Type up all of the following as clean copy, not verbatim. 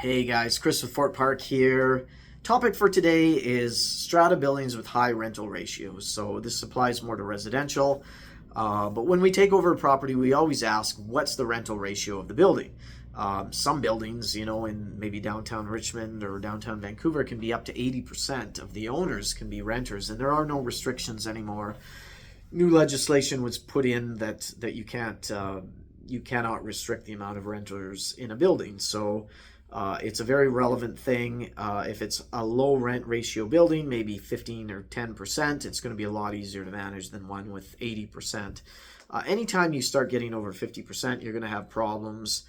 Hey guys, Chris with Fort Park here. Topic for today is strata buildings with high rental ratios. So this applies more to residential, but when we take over a property, we always ask, what's the rental ratio of the building? Some buildings, in maybe downtown Richmond or downtown Vancouver can be up to 80% of the owners can be renters, and there are no restrictions anymore. New legislation was put in that you cannot restrict the amount of renters in a building. So it's a very relevant thing. If it's a low rent ratio building, maybe 15 or 10%, it's going to be a lot easier to manage than one with 80%. Anytime you start getting over 50%, you're going to have problems.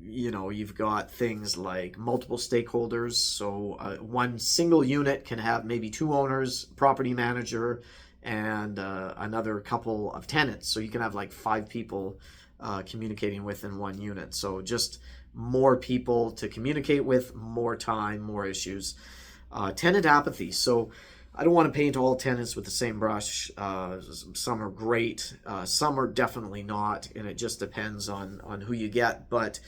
You've got things like multiple stakeholders. So one single unit can have maybe two owners, property manager, and another couple of tenants. So you can have like 5 people communicating with in one unit. So just more people to communicate with, more time, more issues. Tenant apathy. So I don't want to paint all tenants with the same brush. Some are great, some are definitely not, and it just depends on who you get. But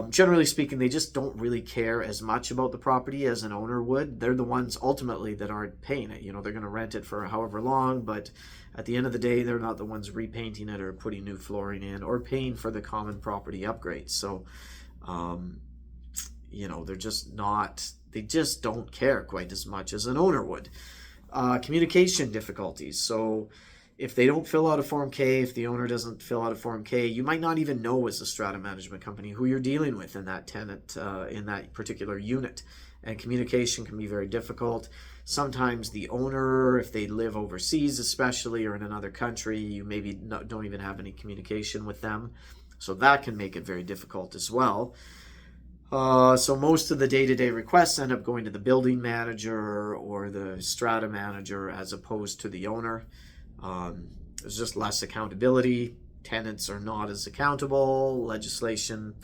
generally speaking, they just don't really care as much about the property as an owner would. They're the ones ultimately that aren't paying it. They're going to rent it for however long, but at the end of the day, they're not the ones repainting it or putting new flooring in or paying for the common property upgrades. So, they're just not, they just don't care quite as much as an owner would. Communication difficulties. So if they don't fill out a Form K, if the owner doesn't fill out a Form K, you might not even know as a strata management company who you're dealing with in that tenant, in that particular unit. And communication can be very difficult. Sometimes the owner, if they live overseas especially, or in another country, you maybe don't even have any communication with them. So that can make it very difficult as well. So most of the day-to-day requests end up going to the building manager or the strata manager as opposed to the owner. There's just less accountability. Tenants are not as accountable. Legislation,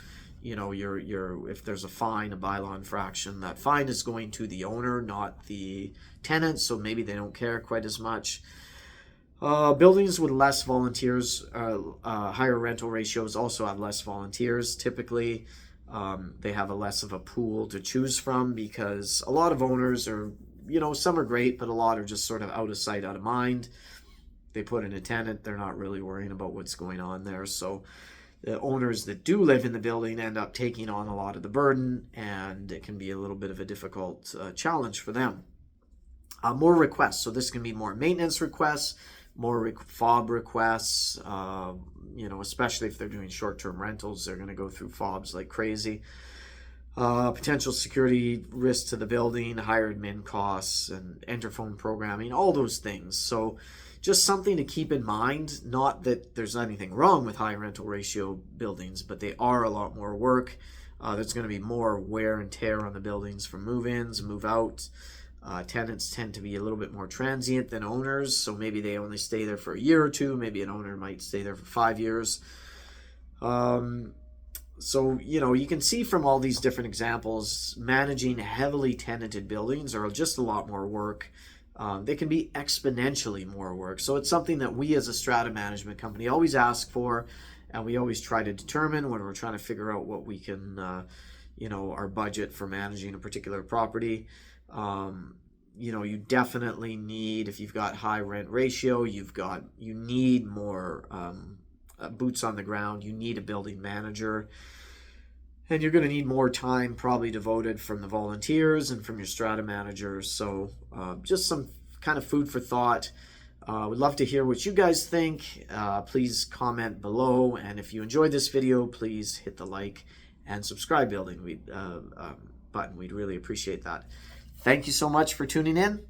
if there's a fine, a bylaw infraction, that fine is going to the owner, not the tenant. So maybe they don't care quite as much. Buildings with less volunteers, higher rental ratios also have less volunteers. Typically, they have a less of a pool to choose from because a lot of owners are, some are great, but a lot are just sort of out of sight, out of mind. They put in a tenant, they're not really worrying about what's going on there. So the owners that do live in the building end up taking on a lot of the burden, and it can be a little bit of a difficult challenge for them. More requests. So this can be more maintenance requests, more fob requests, especially if they're doing short-term rentals, they're going to go through fobs like crazy. Potential security risks to the building, higher admin costs, and interphone programming, all those things. So just something to keep in mind, not that there's anything wrong with high rental ratio buildings, but they are a lot more work. There's going to be more wear and tear on the buildings from move-ins, move-out. Tenants tend to be a little bit more transient than owners, so maybe they only stay there for a year or two. Maybe an owner might stay there for 5 years. So, you can see from all these different examples, managing heavily tenanted buildings are just a lot more work. They can be exponentially more work. So it's something that we as a strata management company always ask for, and we always try to determine when we're trying to figure out what we can, our budget for managing a particular property. You definitely need, if you've got high rent ratio, you need more boots on the ground. You need a building manager, and you're going to need more time probably devoted from the volunteers and from your strata managers. So just some kind of food for thought. Would love to hear what you guys think. Please comment below, and if you enjoyed this video, please hit the like and subscribe button. We'd really appreciate that. Thank you so much for tuning in.